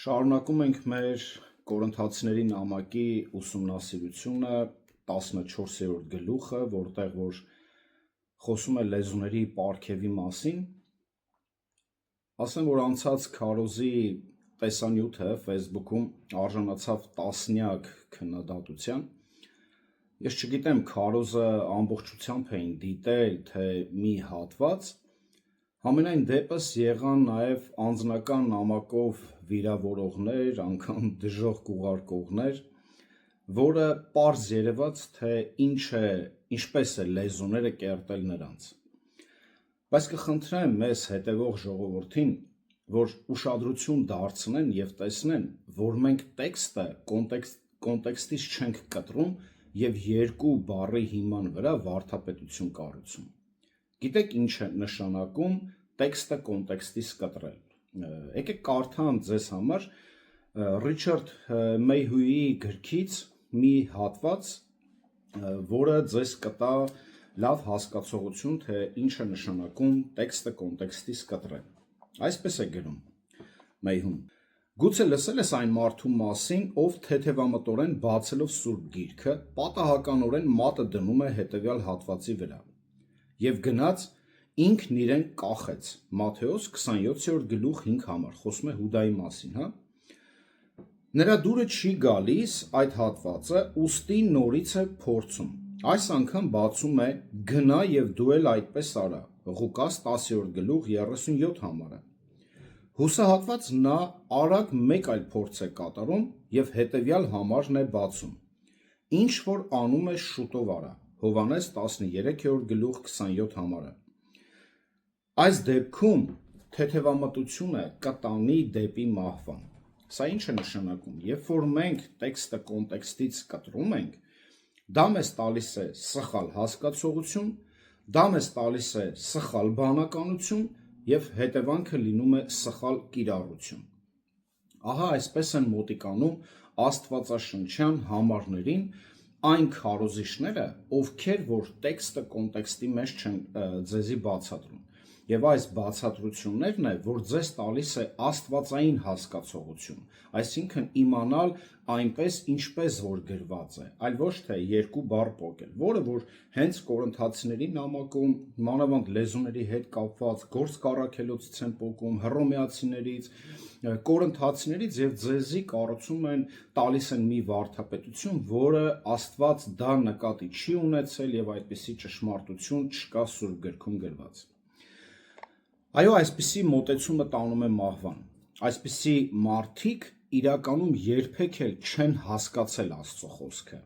Շարունակում ենք մեր կորընթացիների նամակի ուսումնասիրությունը 14-րդ գլուխը, որտեղ որ խոսում է լեզուների պարգևի մասին։ Ասեմ, որ անցած քարոզի տեսանյութը Facebook-ում արժանացավ տասնյակ քննադատության։ Ես չգիտեմ քարոզը ամբողջությամբ էին դիտել, թե մի հատված, համենայն դեպս եղան նաև անձնական նամակով վիրավորողներ, անգամ դժոխք կուղարկողներ, որը պարզ երևաց, թե ինչպես է լեզուները կերտել նրանց։ Բայց կխնդրեմ մեզ հետևող ժողովրդին, որ ուշադրություն դարձնեն և տեսնեն, որ մենք տեքստը կոնտեքստից չենք կտրում և երկու բառի հիման վրա վարդապետություն կառուցում։ Գիտեք ինչ է նշանակում տեքստը կոնտեքստից կտրել։ Եկեք կարդամ ձեզ համար Ռիչարդ Մեյհյուի գրքից մի հատված, որը ձեզ կտա լավ հասկացողություն, թե ինչ է նշանակում տեքստը կոնտեքստից կտրել։ Այսպես է գրում Մեյհուն. Գուցե լսել ես այն մարդու մասին, ով թեթևամտորեն բացելով Սուրբ Գիրքը, պատահականորեն մատը դնում է հետևյալ հատվածի վրա և գնաց ինքն իրեն կախեց։ Մատթեոս 27-րդ գլուխ 5 համար, խոսում է Հուդայի մասին, հա։ Նրա դուրը չի գալիս այդ հատվածը, ուստի նորից է փորձում։ Այս անգամ բացում է գնա և դու էլ այդպես արա։ Ղուկաս 10-րդ գլուխ 37 համարը։ Հուսահատված նա արագ մեկ այլ փորձ է կատարում և հետևյալ համարն է բացում. ինչ որ անում է շուտով արա։ Հովհաննես 13-րդ գլուխ 27 համարը։ Այս դեպքում թեթևամտությունը կտանի դեպի մահվան։ Սա ինչ է նշանակում, երբ որ մենք տեքստը կոնտեքստից կտրում ենք, դա մեզ տալիս է սխալ հասկացողություն, դա մեզ տալիս է սխալ բանականություն և հետևանքը լինում է սխալ կիրառություն։ Ահա այսպես են մոտիկանում աստվածաշնչյան համարներին այն քարոզիչները, ովքեր որ տեքստը կոնտեքստի մեջ չեն ձեզի բացատրում։ Եվ այս բացատրություններն է, որ ձեզ տալիս է աստվածային հասկացողություն, այսինքն իմանալ այնպես, ինչպես որ գրված է, այլ ոչ թե երկու բառ պոկել, որը որ հենց կորընթացիների նամակում, մանավանդ լեզուների հետ կապված գործ կառաքելոցից են պոկում, հռոմեացիներից, կորընթացիներից և ձեզի կառուցում են, տալիս են մի վարդապետություն, որը Աստված դա նկատի չի ունեցել և այդպիսի ճշմարտություն չկա Սուրբ գրքում գրված։ Այո, այսպիսի մոտեցումը տանում է մահվան։ Այսպիսի մարդիկ իրականում երբեք էլ չեն հասկացել Աստծո խոսքը։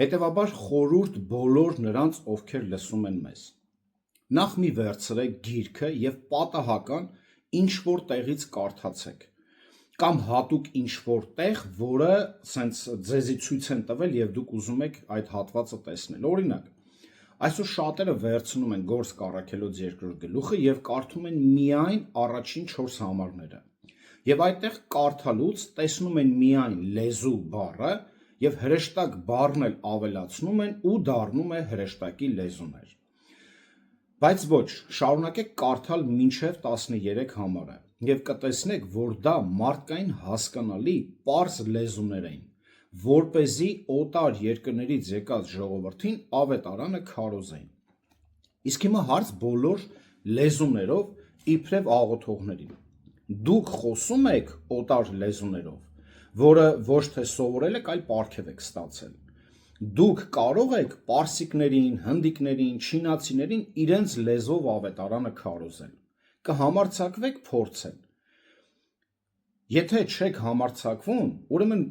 Հետևաբար խորհուրդ բոլոր նրանց, ովքեր լսում են մեզ։ Նախ մի վերցրեք գիրքը և պատահական ինչ-որ տեղից կարդացեք, կամ հատուկ ինչ-որ տեղ, որը սենց ձեզի ցույց են տվել և դուք ուզում եք այդ հատվածը տեսնել։ Օրինակ, այսօր շատերը վերցնում են Գործք առաքելոց 2-րդ գլուխը և կարդում են միայն առաջին 4 համարները։ Եվ այդտեղ կարդալուց տեսնում են միայն լեզու բառը և հրեշտակ բառն էլ ավելացնում են ու դառնում է հրեշտակի լեզուներ։ Բայց ոչ, շարունակեք կարդալ մինչև 13 համարը և կտեսնեք, որ դա մարդկային հասկանալի պարզ լեզուներ էին, որպեսզի օտար երկրներից եկած ժողովրդին ավետարանը քարոզեին։ Իսկ հիմա հարց բոլոր լեզուներով իբրև աղոթողներին։ Դուք խոսում եք օտար լեզուներով, որը ոչ թե սովորել եք, այլ պարգև եք ստացել։ Դուք կարող եք պարսիկներին, հնդիկներին, չինացիներին իրենց լեզվով ավետարանը քարոզել։ Կհամարձակվեք փորձել։ Եթե չեք համարձակվում, ուրեմն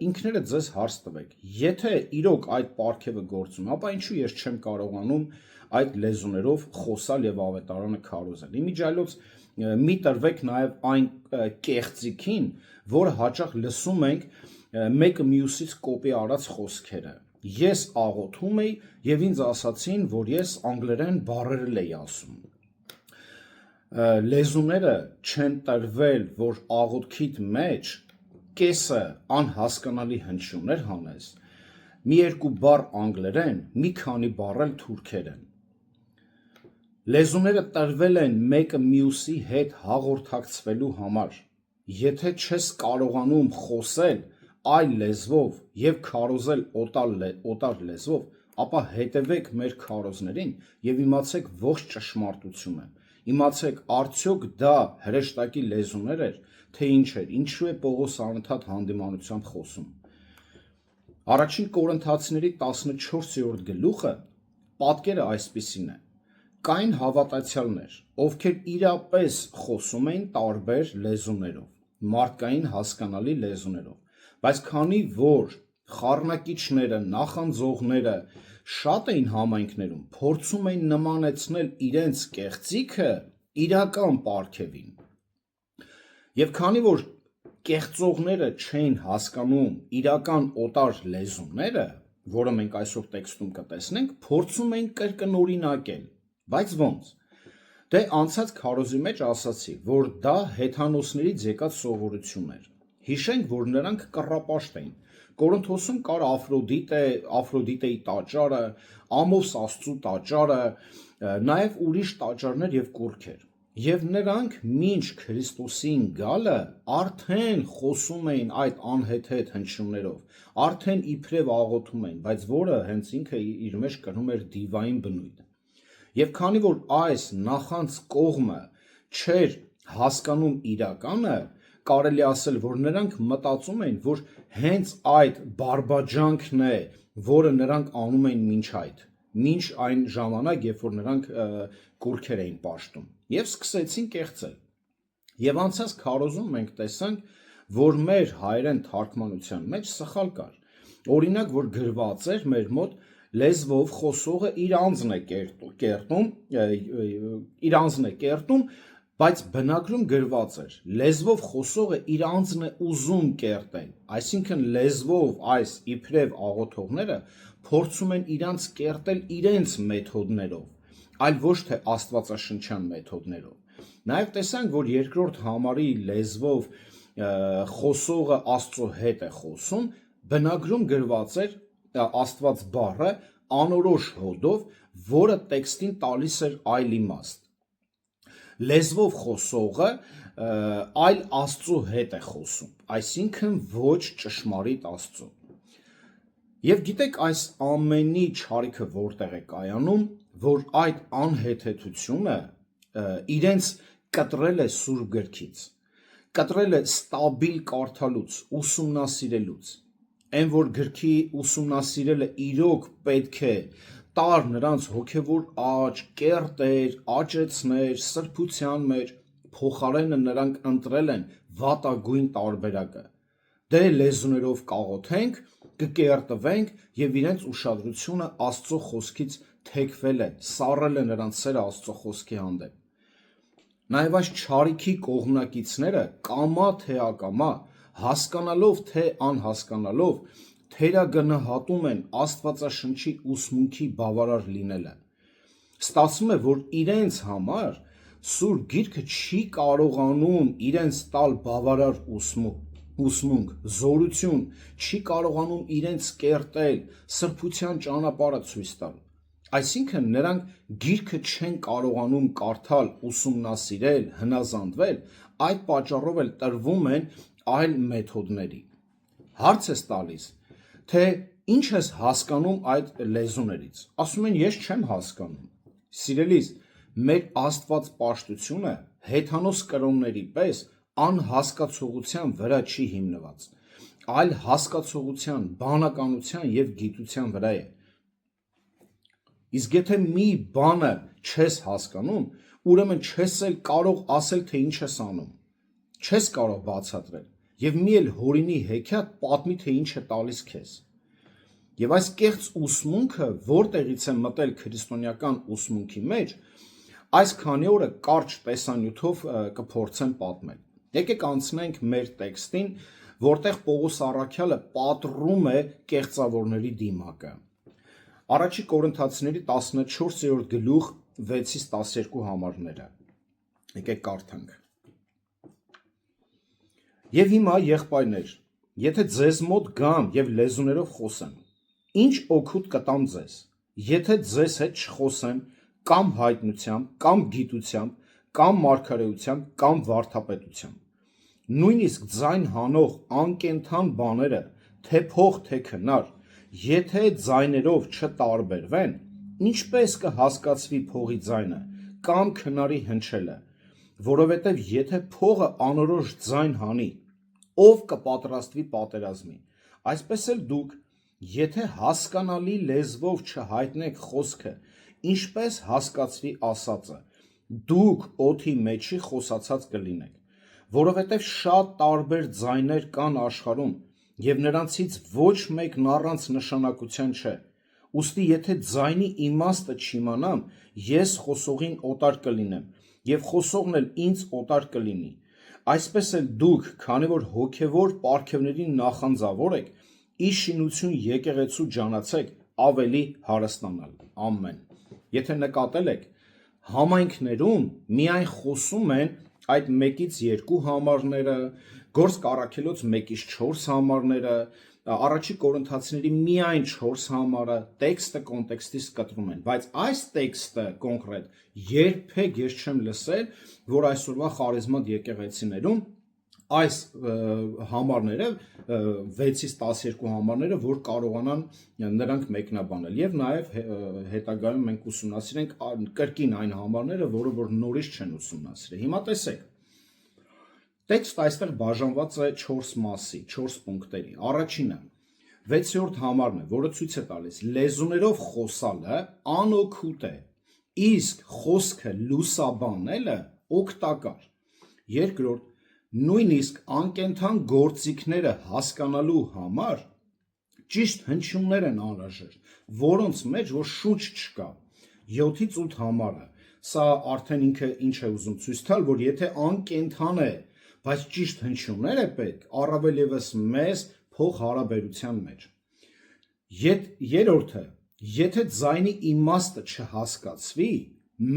ինքներդ ձեզ հարց տվեք, եթե իրոք այդ պարգևը գործում, ապա ինչու ես չեմ կարողանում այդ լեզուներով խոսալ և ավետարանը քարոզել։ Իմիջիայլոց մի տրվեք նաև այն կեղծիքին, որը հաճախ լսում ենք մեկը մյուսից կոպի արած խոսքերը։ Ես աղոթում էի և ինձ ասացին, որ ես անգլերեն բառեր էի ասում։ Լեզուները չեն տրվել, որ աղոթքիդ մեջ կեսը անհասկանալի հնչյուններ հանես, մի երկու բառ անգլերեն, մի քանի բառ էլ թուրքերեն։ Լեզուները տրվել են մեկը մյուսի հետ հաղորդակցվելու համար եթե չես կարողանում խոսել այլ լեզվով եւ քարոզել օտար լեզվով, ապա հետևեք մեր քարոզներին եւ իմացեք ողջ ճշմարտությունը։ Իմացեք, արդյոք դա հրեշտակի լեզուներ էր, թե ինչ էր, ինչու է Պողոս անընդհատ հանդիմանությամբ խոսում։ Առաջին Կորինթացիների 14-րդ գլուխը պատկերը այսպիսին է. կային հավատացյալներ, ովքեր իրապես խոսում էին տարբեր լեզուներով, մարդկային հասկանալի լեզուներով, բայց քանի որ խառնակիչները, նախանձողները շատ էին համայնքներում, փորձում էին նմանեցնել իրենց կեղծիքը իրական պարգևին։ Եվ քանի որ կեղծողները չէին հասկանում իրական օտար լեզուները, որը մենք այսօր տեքստում կտեսնենք, փորձում էին կրկնօրինակել, բայց ոնց։ Դե անցած քարոզի մեջ ասացի, որ դա հեթանոսներից եկած սովորություն էր։ Հիշենք, որ նրանք կռապաշտ էին։ Կորինթոսում կար Աֆրոդիտեի տաճարը, Ամոս Աստծու տաճարը, նաև ուրիշ տաճարներ եւ կուռքեր։ Եվ նրանք մինչ Քրիստոսին գալը արդեն խոսում էին այդ անհեթեթ հնչյուններով, արդեն իբրև աղոթում էին, բայց որը հենց ինքը իր մեջ կրում էր դիվային բնույթ։ Եվ քանի որ այս նախանց կողմը չէր հասկանում իրականը, կարելի ասել, որ նրանք մտածում էին, որ հենց այդ բարբաջանքն է, որը նրանք անում էին մինչ այն ժամանակ, երբ որ նրանք կուռքեր էին պաշտում, եւ սկսեցին կեղծել։ Եվ անցած քարոզում մենք տեսանք, որ մեր հայերեն թարգմանության մեջ սխալ կար։ Օրինակ, որ գրված էր մեր մոտ լեզվով խոսողը իր անձն է կերտում, բայց բնագրում գրված էր լեզվով խոսողը իր անձն է ուզում կերտել, այսինքն լեզվով այս իբրև աղոթողները փորձում են իրանց կերտել իրենց մեթոդներով, այլ ոչ թե աստվածաշնչյան մեթոդներով։ Նաև տեսանք, որ երկրորդ համարի լեզվով խոսողը Աստծո հետ է խոսում, բնագրում գրված էր Աստված բառը անորոշ հոդով, որը տեքստին տալիս էր այլ իմաստ։ Լեզվով խոսողը այլ Աստծո հետ է խոսում, այսինքն ոչ ճշմարիտ Աստծո։ Եվ գիտեք այս ամենի չարիքը որտեղ է կայանում, որ այդ անհեթեթությունը իրենց կտրել է Սուրբ Գրքից, կտրել է ստաբիլ կարդալուց, ուսումնասիրելուց, այն որ գրքի ուսումնասիրելը իրոք պետք է տար նրանց հոգևոր աճ, կերտեր, աճեցներ, սրբության մեջ, փոխարենը նրանք ընտրել են վատագույն տարբերակը։ Դե լեզուներով կաղոթենք, կկերտվենք եւ իրենց ուշադրությունը Աստծո խոսքից թեքվել է, սառել է նրանց սերը Աստծո խոսքի հանդեպ։ Նաև այս չարիքի կողմնակիցները կամա թե ակամա, հասկանալով թե անհասկանալով, թերագնահատում են Աստվածաշնչի ուսմունքի բավարար լինելը։ Ստացվում է, որ իրենց համար Սուրբ Գիրքը չի կարողանում իրենց տալ բավարար ուսմունք, զորություն, չի կարողանում իրենց կերտել, սրբության ճանապարհը ցույց տալ։ Այսինքն նրանք Գիրքը չեն կարողանում կարդալ, ուսումնասիրել, հնազանդվել, այդ պատճառով էլ տրվում են այլ մեթոդների։ Հարց ես տալիս, թե ինչ ես հասկանում այդ լեզուներից։ Ասում են, ես չեմ հասկանում։ Սիրելիս, մեր Աստված պաշտությունը հեթանոս կրոնների պես անհասկացողության վրա չի հիմնված, այլ հասկացողության, բանականության եւ գիտության վրա է։ Իսկ եթե մի բանը չես հասկանում, ուրեմն չես էլ կարող ասել, թե ինչ ես անում։ Չես կարող բացատրել եւ մի էլ հորինի հեքիաթ պատմի, թե ինչ է տալիս քեզ։ Եվ այս կեղծ ուսմունքը որտեղից է մտել քրիստոնեական ուսմունքի մեջ, այս քանի օրը կարճ տեսանյութով կփորձեմ պատմել։ Եկեք անցնենք մեր տեքստին, որտեղ Պողոս առաքյալը պատռում է կեղծավորների դիմակը։ Առաջի Կորինթացիների 14-րդ գլուխ 6-ից 12 համարները։ Եկեք կարդանք։ Եվ հիմա եղբայրներ, եթե ձեզ մոտ գամ եւ լեզուներով խոսեմ, ինչ օգուտ կտամ ձեզ, եթե ձեզ հետ չխոսեմ կամ հայտնությամբ, կամ գիտությամբ, կամ մարգարեությամբ, կամ վարդապետությամբ։ նույնիսկ ձայն հանող անկենդան բաները, թե փող, թե քնար, եթե ձայներով չտարբերվեն, ինչպես կհասկացվի փողի ձայնը կամ քնարի հնչելը, որովհետև եթե փողը անորոշ ձայն հանի, ով կպատրաստվի պատերազմի, այսպես էլ դուք, եթե հասկանալի լեզվով չհայտնեք խոսքը, ինչպես հասկացվի ասածը, դուք օդի մեջի խոսացած կլինեք, որովհետև շատ տարբեր ձայներ կան աշխարհում, և նրանցից ոչ մեկն առանց նշանակության չէ, ուստի եթե ձայնի իմաստը չիմանամ, ես խոսողին օտար կլինեմ, և խոսողն էլ ինձ օտար կլինի, այսպես էլ դուք, քանի որ հոգևոր պարգևներին նախանձավոր եք, ի շինություն եկեղեցու ջանացեք ավելի հարստանալ, ամեն, եթե նկատել եք, համայնքներում միայն խոսում են այդ 1-2 համարները, Գործք առաքելոց 1-4 համարները, Առաջի Կորինթացիների միայն 4 համարը, տեքստը կոնտեքստից կտրում են, բայց այս տեքստը կոնկրետ երբեք ես չեմ լսել, որ այսօրվա խարիզմատ եկեղեցիներում այս համարները 6-ից 12 համարները, որ կարողանան նրանք մեկնաբանել եւ նաեւ հետագայում մենք ուսումնասիրենք կրկին այն համարները, որը որ նորից չեն ուսումնասիրել։ Հիմա տեսեք, տեքստը այստեղ բաժանված է 4 մասի, 4 պունկտերի։ Առաջինը 6-րդ համարն է, որը ցույց է տալիս լեզուներով խոսալը անօգուտ է, իսկ խոսքը լուսաբանելը օգտակար։ Երկրորդ Նույնիսկ անկենդան գործիքները հասկանալու համար ճիշտ հնչյուններ են անհրաժեշտ, որոնց մեջ որ շունչ չկա։ 7-ից 8 համարը, սա արդեն ինքը ինչ է ուզում ցույց տալ, որ եթե անկենդան է, բայց ճիշտ հնչյուններ է պետք, առավել ևս մեծ փոխհարաբերության մեջ։ Երրորդը, եթե ձայնի իմաստը չհասկացվի,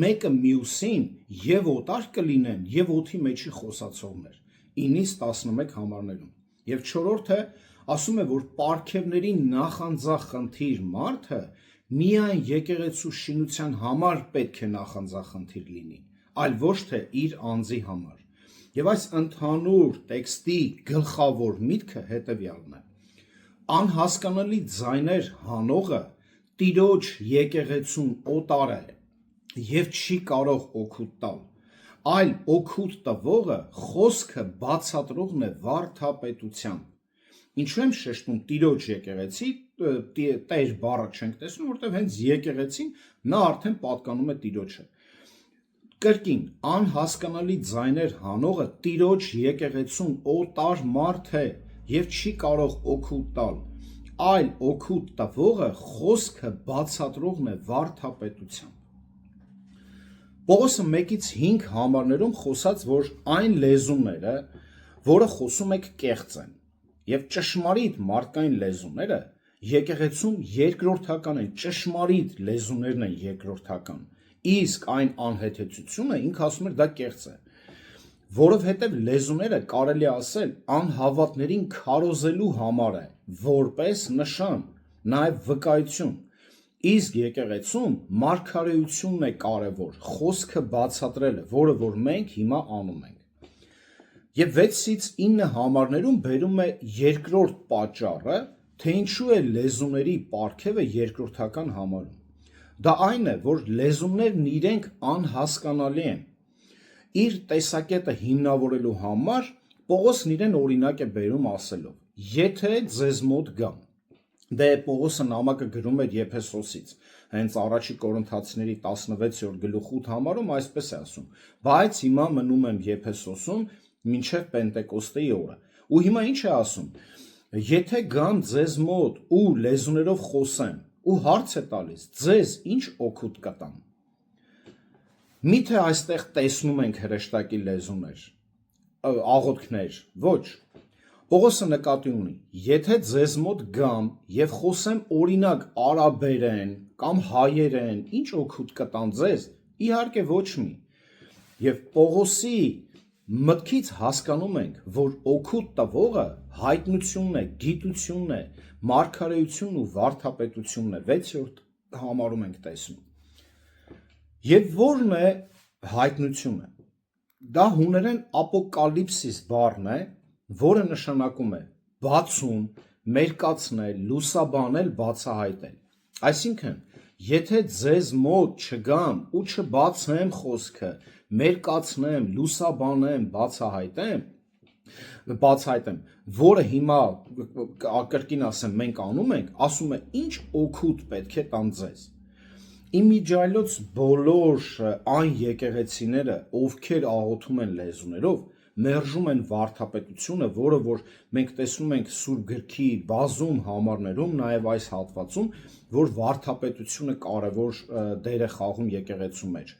մեկը մյուսին եւ օտար կլինեն եւ օդի մեջի խոսացողներ 9-ից 11 համարներում։ Եվ չորրորդը ասում է, որ պարգևների նախանձախնդիր մարդը միայն եկեղեցու շինության համար պետք է նախանձախնդիր լինի, այլ ոչ թե իր անձի համար։ Եվ այս ընդհանուր տեքստի գլխավոր միտքը հետևյալն է. անհասկանալի ձայներ հանողը Տիրոջ եկեղեցուն օտար է եւ չի կարող օգուտ տալ, այլ օգուտ տվողը խոսքը բացատրողն է վարդապետությամբ։ Ինչու եմ շեշտում Տիրոջ եկեղեցի, Տեր բառը չենք տեսնում, որտեղ հենց եկեղեցին նա արդեն պատկանում է Տիրոջը։ Կրկին, անհասկանալի ձայներ հանողը Տիրոջ եկեղեցուն օտար մարդ է եւ չի կարող օգուտ տալ, այլ օգուտ տվողը խոսքը բացատրողն է վարդապետությամբ։ Պողոսը 1-ից 5 համարներում խոսած, որ այն լեզուները, որը խոսում եք կեղծ են, եւ ճշմարիտ մարդկային լեզուները եկեղեցում երկրորդական են, ճշմարիտ լեզուներն են երկրորդական, իսկ այն անհեթեթությունը ինքը ասում էր դա կեղծ է, որովհետև լեզուները կարելի ասել անհավատներին քարոզելու համար է, որպես նշան, նաեւ վկայություն, իսկ եկեղեցում մարգարեությունն է կարևոր, խոսքը բացատրելը, որը որ մենք հիմա անում ենք։ Եվ 6-ից 9 համարներում բերում է երկրորդ պատճառը, թե ինչու է լեզուների պարգևը երկրորդական համարում։ Դա այն է, որ լեզուներն իրենք անհասկանալի են։ Իր տեսակետը հիմնավորելու համար Պողոսն իրեն օրինակ է բերում ասելով. եթե ձեզ մոտ գան, դե Պողոսը նամակը գրում էր Եփեսոսից, հենց առաջի Կորինթացիների 16-րդ գլուխ 8 համարում այսպես է ասում. բայց հիմա մնում եմ Եփեսոսում մինչև Պենտեկոստեի օրը։ Ու հիմա ինչ է ասում. եթե գան ձեզ մոտ ու լեզուներով խոսեն, ու հարց է տալիս, ձեզ ինչ օգուտ կտան։ Միթե այստեղ տեսնում ենք հրեշտակի լեզուներ, աղոթքներ, ոչ։ Պողոսը նկատի ունի, եթե ձեզ մոտ գամ եւ խոսեմ օրինակ արաբերեն կամ հայերեն, ինչ օգուտ կտան ձեզ, իհարկե ոչ մի։ Եվ Պողոսի մտքից հասկանում ենք, որ օգուտ տվողը հայտնությունն է, գիտությունն է, մարգարեությունն ու վարդապետությունն է, 6-րդ համարում ենք տեսնում։ Եվ ո՞րն է հայտնությունը։ Դա հուներեն ապոկալիպսիս բառն է, որը նշանակում է բացում, մերկացնել, լուսաբանել, բացահայտել։ Այսինքն, եթե ձեզ մոտ չգամ ու չբացեմ խոսքը, մերկացնեմ, լուսաբանեմ, բացահայտեմ, որը հիմա կրկին ասեմ մենք անում ենք, ասում է ինչ օգուտ պետք է տան ձեզ։ Իմիջիայլոց բոլոր այն եկեղեցիները, ովքեր աղոթում են լեզուներով, մերժում են վարդապետությունը, որը որ մենք տեսնում ենք Սուրբ գրքի բազում համարներում, նաև այս հատվածում, որ վարդապետությունը կարևոր դեր է խաղում եկեղեցու մեջ։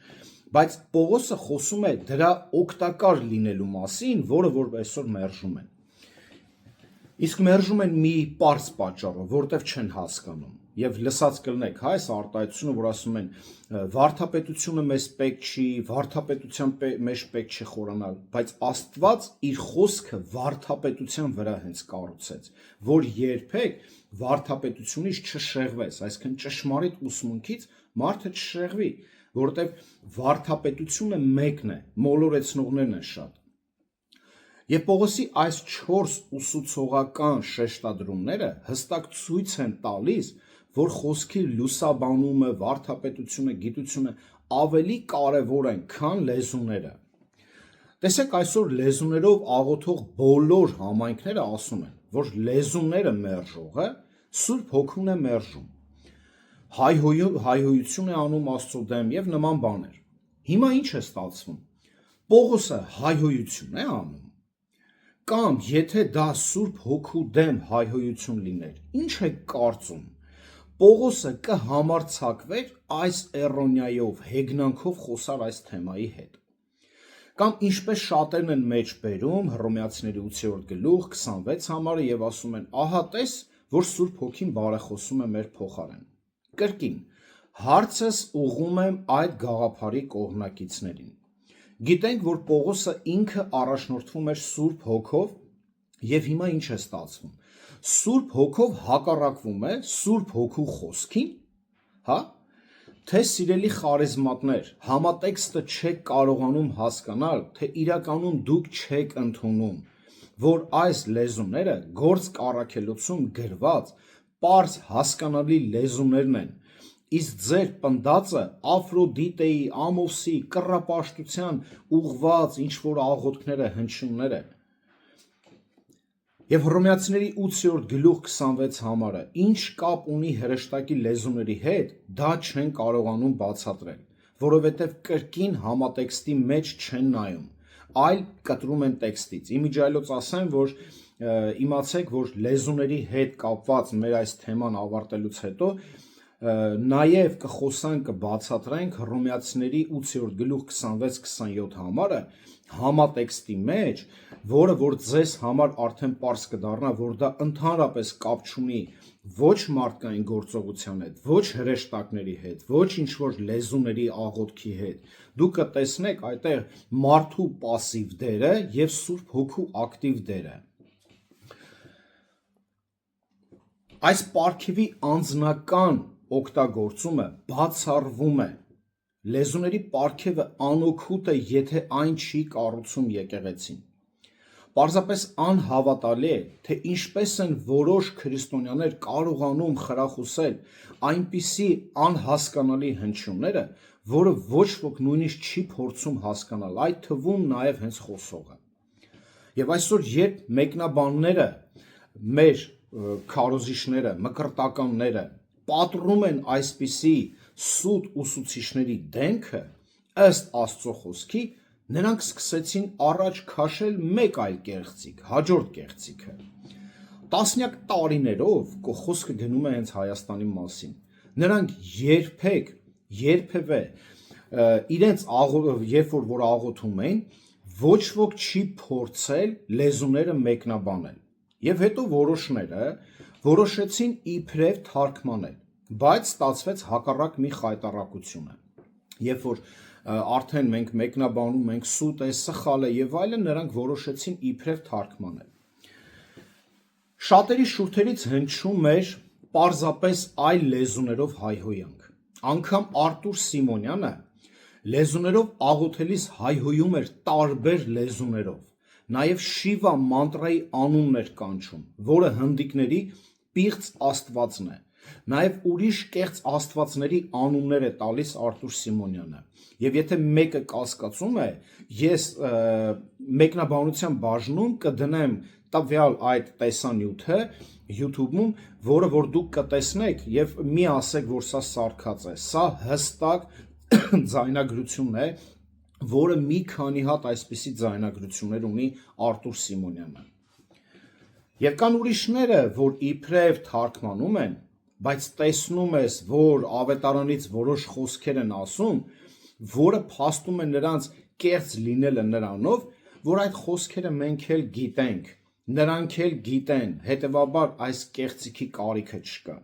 Բայց Պողոսը խոսում է դրա օգտակար լինելու մասին, որը որ այսօր մերժում են։ Իսկ մերժում են մի պարզ պատճառով, որտեվ չեն հասկանում։ Եվ լսած կլնեք այս արտահայտությունը, որ ասում են վարդապետությունը մեզ պետք չի, վարդապետության մեջ պետք չի խորանալ, բայց Աստված իր խոսքը վարդապետության վրա հենց կառուցեց, որ երբեք վարդապետությունից չշեղվես, այսինքն ճշմարիտ ուսմունքից մարդը չշեղվի, որտեվ վարդապետությունը մեկն է, մոլորեցնողներն են շատ։ Եվ Պողոսի այս 4 ուսուցողական շեշտադրումները հստակ ցույց են տալիս, որ խոսքի լուսաբանումը, վարդապետությունը, գիտությունը ավելի կարևոր են, քան լեզուները։ Տեսեք, այսօր լեզուներով աղոթող բոլոր համայնքները ասում են, որ լեզուները մերժողը Սուրբ Հոգուն է մերժում, հայհոյություն է անում Աստծո դեմ եւ նման բաներ։ Հիմա ինչ է ստացվում։ Պողոսը հայհոյություն է անում։ Կամ եթե դա Սուրբ Հոգու դեմ հայհոյություն լիներ, ինչ է կարծում։ Պողոսը կհամարձակվեր այս էռոնիայով, հեգնանքով խոսալ այս թեմայի հետ։ Կամ ինչպես շատերն են մեջ բերում Հռոմեացիների 8-րդ գլուխ 26 համարը եւ ասում են, ահա տես, որ Սուրբ Հոգին բարեխոսում է մեր փոխարեն։ Կրկին, հարցս ուղղում եմ այդ գաղափարի կողմնակիցներին։ Գիտենք, որ Պողոսը ինքը առաջնորդվում էր Սուրբ Հոգով եւ հիմա ինչ է ստացվում։ Սուրբ Հոգով հակառակվում է Սուրբ Հոգու խոսքին, հա? Թե սիրելի խարիզմատներ, համատեքստը չեք կարողանում հասկանալ, թե իրականում դուք չեք ընդունում, որ այս լեզուները գործ կառաքելոցում գրված պարզ հասկանալի լեզուներն են, իսկ ձեր պնդածը Աֆրոդիտեի, Ամոսի, կռապաշտության ուղված ինչ-որ աղոթքները, հնչյուններ են։ Եվ Հռոմեացիների 8-րդ գլուխ 26 համարը ինչ կապ ունի հրեշտակի լեզուների հետ, դա չեն կարողանում բացատրել, որովհետև կրկին համատեքստի մեջ չեն նայում, այլ կտրում են տեքստից։ Իմիջիայլոց ասեմ, որ իմացեք, որ լեզուների հետ կապված մեր այս թեման ավարտելուց հետո նաև կխոսանք, կբացատրենք Հռոմեացիների 8-րդ գլուխ 26-27 համարը համատեքստի մեջ, որը որ ձեզ համար արդեն պարզ կդառնա, որ դա ընդհանրապես կապ չունի ոչ մարդկային գործողության հետ, ոչ հրեշտակների հետ, ոչ ինչ-որ լեզուների աղոթքի հետ։ Դուք կտեսնեք այդտեղ մարդու պասիվ դերը եւ Սուրբ Հոգու ակտիվ դերը։ Այս պարգևի անձնական օգտագործումը բացառվում է։ Լեզուների պարգևը անօգուտ է, եթե այն չի կառուցում եկեղեցին։ Պարզապես անհավատալի է, թե ինչպես են որոշ քրիստոնյաներ կարողանում խրախուսել այնպիսի անհասկանալի հնչյունները, որը ոչ ոք նույնիսկ չի փորձում հասկանալ, այդ թվում նաև հենց խոսողը։ Եվ այսօր երբ մեկնաբանները, մեր քարոզիչները, մկրտականները պատռում են այսպիսի սուտ ուսուցիչների դեմքը, ըստ Աստծո խոսքի, նրանք սկսեցին առաջ քաշել մեկ այլ կեղծիք, հաջորդ կեղծիքը։ Տասնյակ տարիներով խոսքը գնում է հենց Հայաստանի մասին։ Նրանք երբևէ իրենց երբ որ աղոթում էին, ոչ ոք չի փորձել լեզուները մեկնաբանել։ Եվ հետո որոշները որոշեցին իբրև թարգմանել, բայց ստացվեց հակառակ մի խայտառակությունը։ Երբ որ արդեն մենք մեկնաբանում ենք սուտ է, սխալ է եւ այլն, նրանք որոշեցին իբրև թարգմանել։ Շատերի շուրթերից հնչում էր պարզապես այլ լեզուներով հայհոյանք։ Անգամ Արտուր Սիմոնյանը Լեզուներով աղոթելիս հայհոյում էր տարբեր լեզուներով, նաև Շիվա մանտրայի անունն էր կանչում, որը հնդիկների պիղծ աստվածն է, նաև ուրիշ կեղծ աստվածների անուններ է տալիս Արտուր Սիմոնյանը, և եթե մեկը կասկածում է, ես մեկնաբանության բաժնում կդնեմ տվյալ այդ տեսանյութը YouTube-ում, որը որ դուք կտեսնեք և մի ասեք, որ սա սարքած է, սա հստակ ձայնագրություն է, որը մի քանի հատ այսպիսի ձայնագրություններ ունի Արտուր Սիմոնյանը։ Եվ կան ուրիշները, որ իբրև թարգմանում են, բայց տեսնում ես, որ ավետարանից որոշ խոսքեր են ասում, որը փաստում է նրանց կեղծ լինելը նրանով, որ այդ խոսքերը մենք էլ գիտենք, նրանք էլ գիտեն, հետևաբար այս կեղծիքի կարիքը չկա։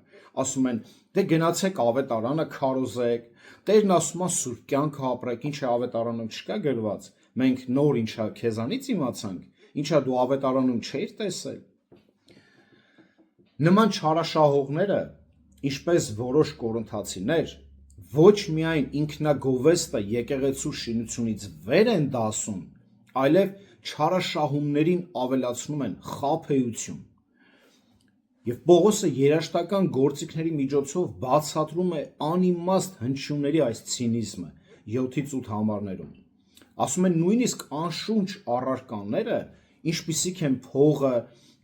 Ասում են, դե գնացեք ավետարանը քարոզեք, Տերն ասում է սուրբ կյանք ապրեք, ինչ է ավետարանում չկա գրված, մենք նոր ինչա քեզանից իմացանք, ինչա դու ավետարանում չէիր տեսել։ Նման չարաշահողները, ինչպես որոշ կորինթացիներ, ոչ միայն ինքնագովեստը եկեղեցու շինությունից վեր են դասում, այլև չարաշահումներին ավելացնում են խաբեություն։ Եվ Պողոսը երաժշտական գործիքների միջոցով բացատրում է անիմաստ հնչյունների այս ցինիզմը 7-ից 8 համարներում։ Ասում են նույնիսկ անշունչ առարկաները, ինչպիսիք են փողը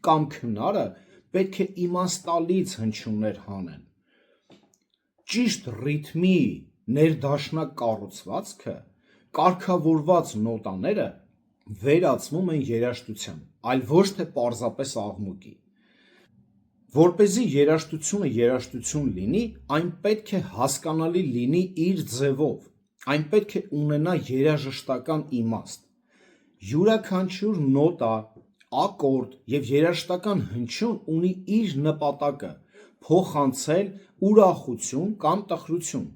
կամ քնարը, պետք է իմաստալից հնչյուններ հանեն։ Ճիշտ ռիթմի ներդաշնակ կառուցվածքը, կարգավորված նոտաները վերածվում են երաժշտության, այլ ոչ թե պարզապես աղմուկի։ Որպեսզի երաժշտությունը երաժշտություն լինի, այն պետք է հասկանալի լինի իր ձևով, այն պետք է ունենա երաժշտական իմաստ։ Յուրաքանչյուր նոտա, ակորդ և երաժշտական հնչյուն ունի իր նպատակը փոխանցել ուրախություն կամ տխրություն,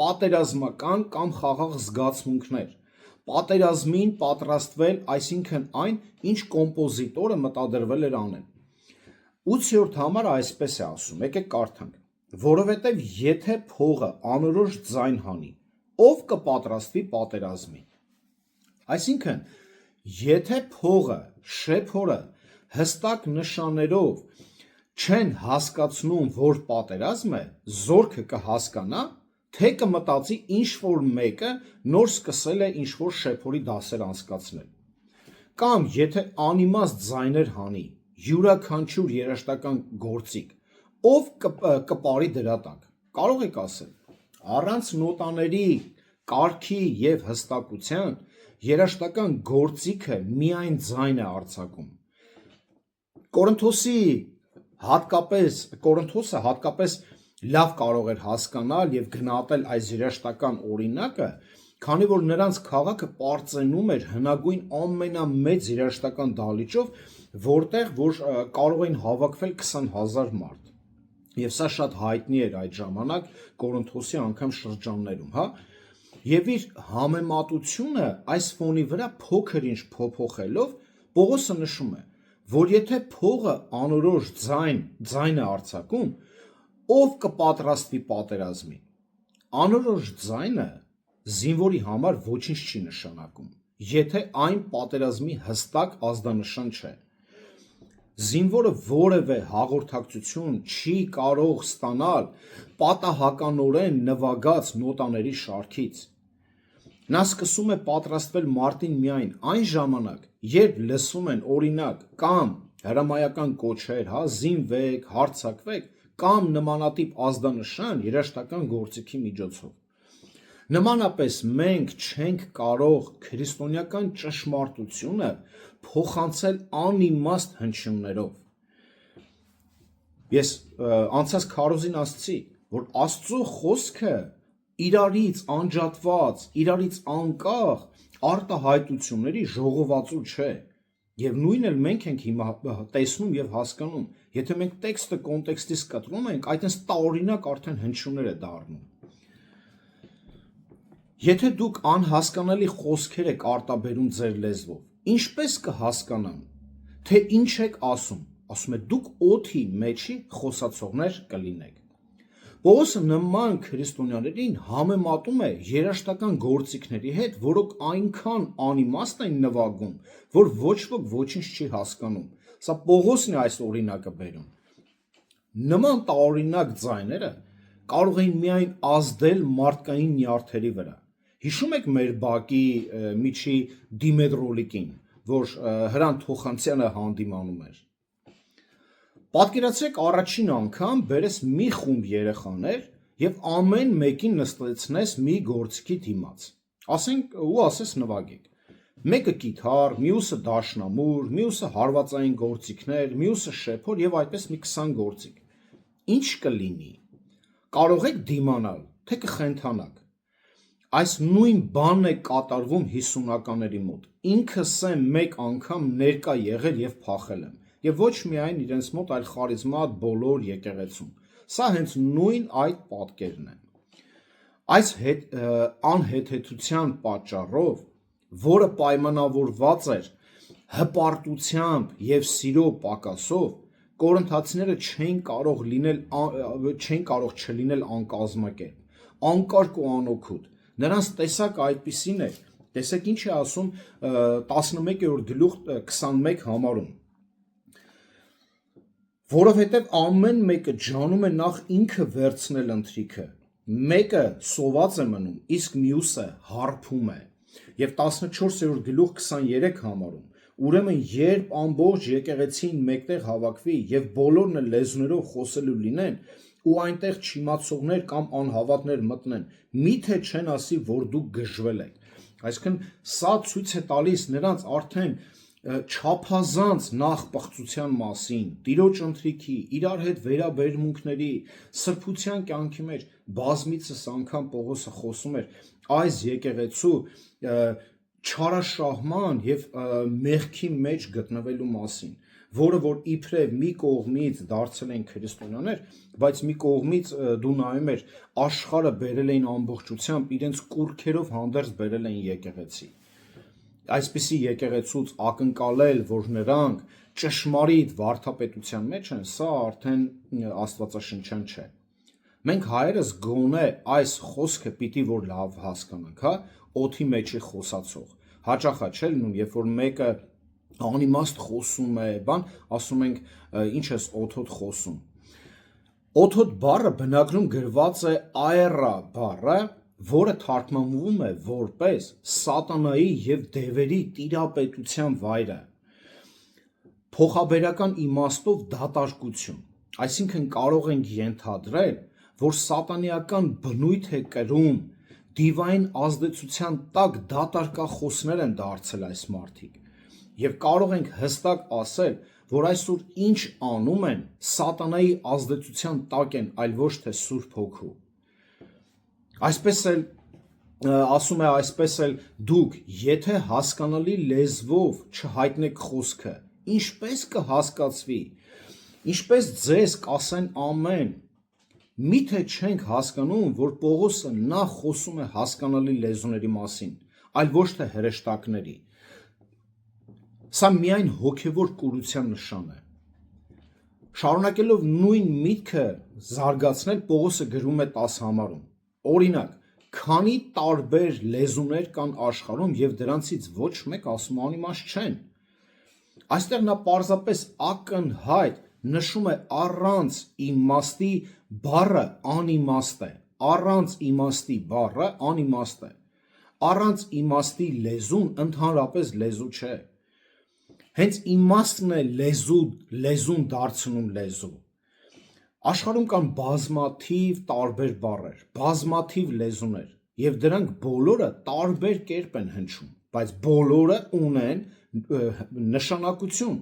պատերազմական կամ խաղաղ զգացմունքներ, պատերազմին պատրաստվել, այսինքն այն, ինչ կոմպոզիտորը մտադրվել էր անել։ 8-րդ համարը այսպես է ասում, եկեք կարդանք, որովհետև եթե փողը անորոշ ձայն հանի, ով կպատրաստվի պատերազմին։ Այսինքն, եթե փողը, շեփորը հստակ նշաններով չեն հասկացնում, որ պատերազմ է, զորքը կհասկանա, թե կմտածի ինչ-որ մեկը նոր սկսել է ինչ-որ շեփորի դասեր անցկացնել։ Կամ եթե անիմաստ ձայներ հանի, յուրաքանչյուր երաժշտական գործիք, ով կպարի դրա տակ, կարող եք ասել, առանց նոտաների, կարգի և հստակության, երաժշտական գործիքը միայն ձայն է արձակում։ Կորինթոսը հատկապես լավ կարող էր հասկանալ և գնահատել այս երաժշտական օրինակը, քանի որ նրանց քաղաքը պարծենում էր հնագույն ամենամեծ երաժշտական դահլիճով, որտեղ որ կարող էին հավաքվել 20,000 մարդ։ Եվ սա շատ հայտնի էր այդ ժամանակ Կորինթոսի անգամ շրջաններում, հա։ Եվ իր համեմատությունը այս ֆոնի վրա փոքր-ինչ փոփոխելով, Պողոսը նշում է, որ եթե փողը անորոշ ձայն է արձակում, ով կպատրաստվի պատերազմին։ Անորոշ ձայնը զինվորի համար ոչինչ չի նշանակում, եթե այն պատերազմի հստակ ազդանշան չէ։ Զինվորը որևէ հաղորդակցություն չի կարող ստանալ պատահականորեն նվագած նոտաների շարքից։ Նա սկսում է պատրաստվել մարտին միայն այն ժամանակ, երբ լսում են օրինակ կամ հրամայական կոչեր, հա, զինվեք, հարձակվեք, կամ նմանատիպ ազդանշան երաժշտական գործիքի միջոցով։ Նմանապես մենք չենք կարող քրիստոնեական ճշմարտությունը փոխանցել անիմաստ հնչյուններով։ Ես անցած քարոզին ասացի, որ Աստծո խոսքը իրարից անջատված, իրարից անկախ արտահայտությունների ժողովածու չէ։ Եվ նույնն էլ մենք ենք հիմա տեսնում և հասկանում, եթե մենք տեքստը կոնտեքստից կտրում ենք, այտենց տարօրինակ արդեն հնչյուններ է դառնում։ Եթե դուք անհասկանալի խոսքեր եք արտաբերում ձեր լեզվով, ինչպես կհասկանան, թե ինչ եք ասում, ասում է դուք օդի մեջի խոսացողներ կլինեք։ Պողոսը նման քրիստոնյաներին համեմատում է երաշտական գործիքների հետ, որոնք այնքան անիմաստ են նվագում, որ ոչ ոք ոչինչ չի հասկանում։ Սա Պողոսն է այս օրինակը բերում։ Նման տարօրինակ ձայները կարող էին միայն ազդել մարդկային նյարդերի վրա։ Հիշում եք մեր բակի միջի Դիմետրոլիկին, որ Հրանտ Թոխանցյանը հանդիմանում էր։ Պատկերացրեք առաջին անգամ բերես մի խումբ երեխաներ եւ ամեն մեկին նստեցնես մի գործիքի դիմաց։ Ասես նվագեք։ Մեկը կիթառ, մյուսը դաշնամուր, մյուսը հարվածային գործիքներ, մյուսը շեփոր եւ այդպես մի 20 գործիք։ Ինչ կլինի։ Կարող եք դիմանալ, թե կխենթանաք։ Այս նույն բանն է կատարվում 50-ականների մոտ։ Ինքս եմ մեկ անգամ ներկա եղել եւ փախել եմ։ Եվ ոչ միայն իրենց մոտ, այլ խարիզմատ բոլոր եկեղեցում։ Սա հենց նույն այդ պատկերն է։ Այս անհեթեթության պատճառով, որը պայմանավորված էր հպարտությամբ եւ սիրո պակասով, կորինթացիները չեն կարող չլինել անկազմակերպ, անկարգ ու անօգուտ։ Նրանց տեսակը այդպիսին է։ Տեսեք ինչ է ասում 11-րդ գլուխ 21 համարում։ Որովհետև ամեն մեկը ջանում է նախ ինքը վերցնել ընթրիքը, մեկը սոված է մնում, իսկ մյուսը հարբում է։ Եվ 14-րդ գլուխ 23 համարում, ուրեմն երբ ամբողջ եկեղեցին մեկտեղ հավաքվի եւ բոլորն էլ լեզուներով խոսելու լինեն, ու այնտեղ չիմացողներ կամ անհավատներ մտնեն, միթե չեն ասի, որ դուք գժվել եք։ Այսինքն սա ցույց է տալիս նրանց արդեն չափազանց նախպղծության մասին, տիրոջ ընթրիքի, իրար հետ վերաբերմունքների, սրբության կյանքի մեջ բազմիցս անգամ Պողոսը խոսում էր այս եկեղեցու չարաշահման եւ մեղքի մեջ գտնվելու մասին, որը որ իբրև մի կողմից դարձել են քրիստոնյաներ, բայց մի կողմից դու նայում ես աշխարհը բերել էին ամբողջությամբ իրենց կուրքերով հանդերձ բերել էին եկեղեցի։ Այսպիսի եկեղեցուց ակնկալել, որ նրանք ճշմարիտ վարդապետության մեջ են, սա արդեն աստվածաշնչյան չէ։ Մենք հայերս գոնե այս խոսքը պիտի որ լավ հասկանանք, հա, օդի մեջի խոսացող։ Հաճախ է չէ լինում, երբ որ մեկը անիմաստ խոսում է, ասում ենք ինչ ես օթոտ խոսում։ Օթոտ բառը բնագրում գրված է աերա բառը, որը թարգմանվում է որպես սատանայի եւ դևերի տիրապետության վայրը։ Փոխաբերական իմաստով դատարկություն, այսինքն կարող ենք ենթադրել, որ սատանայական բնույթ է կրում, դիվային ազդեցության տակ դատարկախոսներ են դարձել այս մարդիկ, եւ կարող ենք հստակ ասել, որ այսօր ինչ անում են, սատանայի ազդեցության տակ են, այլ ոչ թե Սուրբ Հոգու։ Այսպես էլ դուք, եթե հասկանալի լեզվով չհայտնեք խոսքը, ինչպես կհասկացվի, ինչպես ձեզ կասեն ամեն, միթե չենք հասկանում, որ Պողոսը նախ խոսում է հասկանալի լեզուների մասին, այլ ոչ թե հրեշտակների։ Սա միայն հոգևոր կուրության նշան է։ Շարունակելով նույն միտքը զարգացնել, Պողոսը գրում է 10 համարում։ Օրինակ, քանի տարբեր լեզուներ կան աշխարհում եւ դրանցից ոչ մեկ ասում անիմաստ չեն։ Այստեղ նա պարզապես ակնհայտ նշում է առանց իմաստի բառը անիմաստ է, առանց իմաստի բառը անիմաստ է, առանց իմաստի լեզուն ընդհանրապես լեզու չէ։ Հենց իմաստն է լեզուն դարձնում լեզու։ Աշխարհում կան բազմաթիվ տարբեր բառեր, բազմաթիվ լեզուներ, եւ դրանք բոլորը տարբեր կերպ են հնչում, բայց բոլորը ունեն նշանակություն,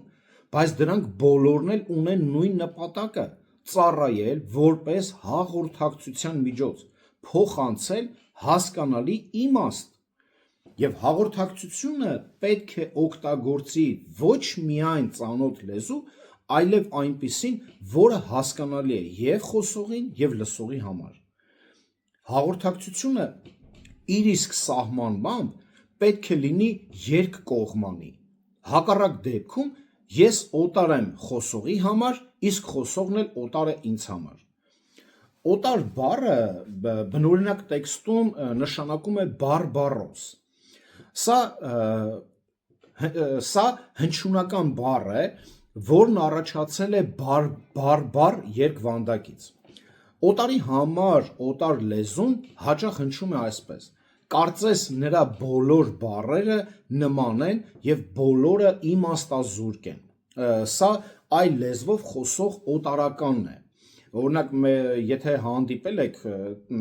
բայց դրանք բոլորն էլ ունեն նույն նպատակը՝ ծառայել որպես հաղորդակցության միջոց, փոխանցել հասկանալի իմաստ։ Եվ հաղորդակցությունը պետք է օգտագործի ոչ միայն ծանոթ լեզու, այլև այնպիսին, որը հասկանալի է եւ խոսողին, եւ լսողի համար։ Հաղորդակցությունը իր իսկ սահմանմամբ պետք է լինի երկկողմանի։ Հակառակ դեպքում ես օտար եմ խոսողի համար, իսկ խոսողն էլ օտար է ինձ համար։ Օտար բառը բնօրինակ տեքստում նշանակում է բարբառոս։ Սա հնչյունական բառ է, որն առաջացել է բարբառ երկվանդակից։ Օտարի համար օտար լեզուն հաճախ հնչում է այսպես. կարծես նրա բոլոր բառերը նման են և բոլորը իմաստազուրկ են։ Սա այլ լեզվով խոսող օտարականն է։ Օրինակ, եթե հանդիպել եք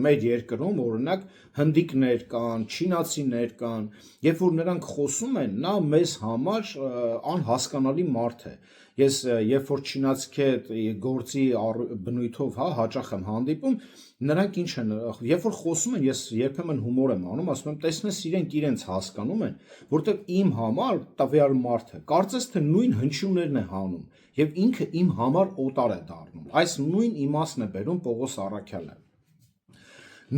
մեր երկրում, օրինակ, հնդիկներ կան, չինացիներ կան, երբ որ նրանք խոսում են, նա մեզ համար անհասկանալի մարդ է։ Ես երբ որ չինացի հետ գործի բնույթով հաճախ եմ հանդիպում, նրանք ինչ են, երբ որ խոսում են, ես երբեմն հումոր եմ անում, ասում եմ, տեսնես իրենք իրենց հասկանում են, որտեղ իմ համար տվյալ մարդը կարծես թե նույն հնչյուններն է հանում եւ ինքը իմ համար օտար է դառնում։ Այս նույն իմաստն է բերում Պողոս առաքյալը։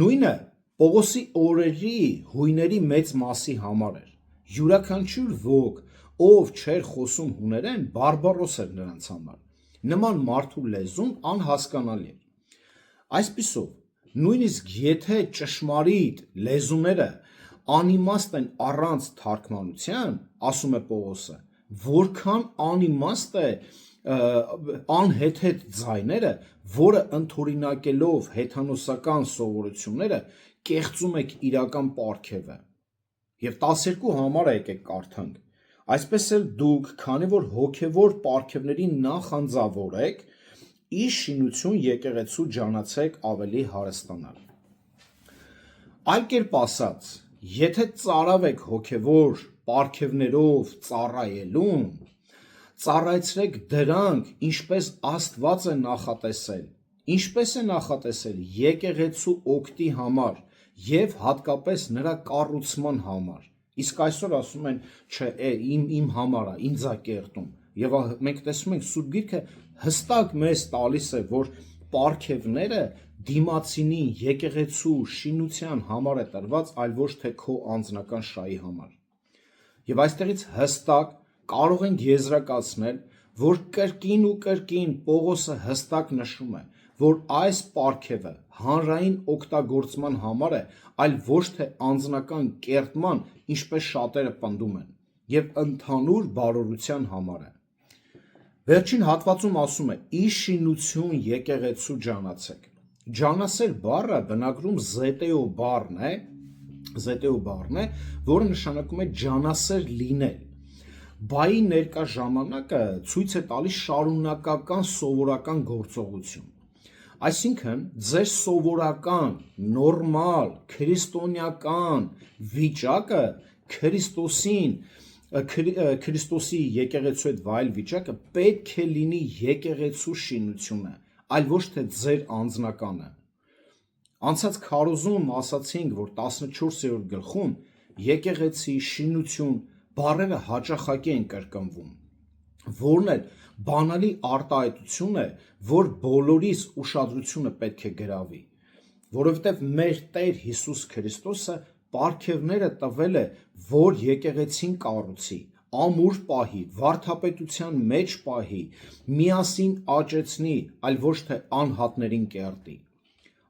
Նույնը Պողոսի օրերի հույների մեծ մասի համար էր։ Յուրաքանչյուր ոք, ով չէր խոսում հուներեն, բարբառոս էր նրանց համար։ Նման մարդու լեզուն անհասկանալի էր։ Այսպիսով, նույնիսկ եթե ճշմարիտ լեզուները անիմաստ են առանց թարգմանության, ասում է Պողոսը, որքան անիմաստ է անհեթեթ ձայները, որը ընդօրինակելով հեթանոսական սովորությունները կեղծում եք իրական պարգևը։ Եվ 12 համարը եկեք կարդանք։ Այսպես էլ դուք, քանի որ հոգևոր պարգևներին նախանձավոր եք, ի շինություն եկեղեցու ջանացեք ավելի հարստանալ։ Այլ կերպ ասած, եթե ծարավ եք հոգևոր պարգևներով ծառայելուն, ծառայեցրեք դրանք, ինչպես Աստված է նախատեսել, ինչպես է նախատեսել եկեղեցու օգտի համար և հատկապես նրա կառուցման համար։ Իսկ այսօր ասում են, չէ, իմ համար է, ինձ է կերտում։ Եվ մենք տեսնում ենք Սուրբ Գիրքը հստակ մեզ տալիս է, որ պարգևները դիմացինի եկեղեցու շինության համար է տրված, այլ ոչ թե քո անձնական շահի համար։ Եվ այստեղից հստակ կարող ենք եզրակացնել, որ կրկին ու կրկին Պողոսը հստակ նշում է, որ այս պարգևը հանրային օգտագործման համար է, այլ ոչ թե անձնական կերտման, ինչպես շատերը պնդում են, և ընդհանուր բարօրության համար է։ Վերջին հատվածում ասում է. ի շինություն եկեղեցու ջանացեք։ Ջանասել բառը բնագրում զետեո բառն է, որը նշանակում է ջանասեր լինել։ Բայի ներկա ժամանակը ցույց է տալիս շարունակական սովորական գործողություն։ Այսինքն, ձեր սովորական, նորմալ, քրիստոնեական վիճակը Քրիստոսի եկեղեցու հետ վայել վիճակը պետք է լինի եկեղեցու շինությունը, այլ ոչ թե ձեր անձնականը։ Անցած քարոզում ասացինք, որ 14-րդ գլխում եկեղեցի, շինություն բառերը հաճախակի են կրկնվում, որն էլ բանալի արտահայտություն է, որ բոլորիս ուշադրությունը պետք է գրավի, որովհետև մեր Տեր Հիսուս Քրիստոսը պարգևները տվել է, որ եկեղեցին կառուցի, ամուր պահի, վարդապետության մեջ պահի, միասին աճեցնի, այլ ոչ թե անհատներին կերտի։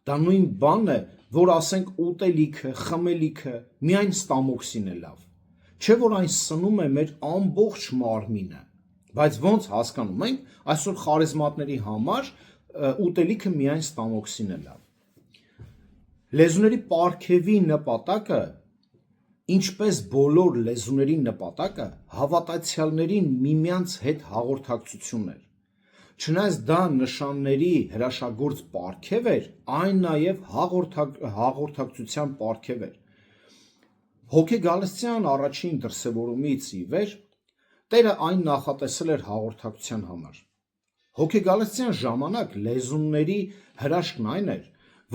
Դա նույն բանն է, որ ասենք ուտելիքը, խմելիքը միայն ստամոքսին է լավ, չէ որ այն սնում է մեր ամբողջ մարմինը, բայց ոնց հասկանում ենք, այսօր խարիզմատների համար ուտելիքը միայն ստամոքսին է լավ։ Լեզուների պարգևի նպատակը, ինչպես բոլոր լեզուների նպատակը, հավատացյալներին միմյանց հետ հաղորդակցությունն էր։ Չնայած դա նշանների հրաշագործ պարգև էր, այն նաև հաղորդակցության պարգև էր։ Հոգեգալստյան առաջին դրսևորումից ի վեր Տերը այն նախատեսել էր հաղորդակցության համար։ Հոգեգալստյան ժամանակ լեզուների հրաշքն այն էր,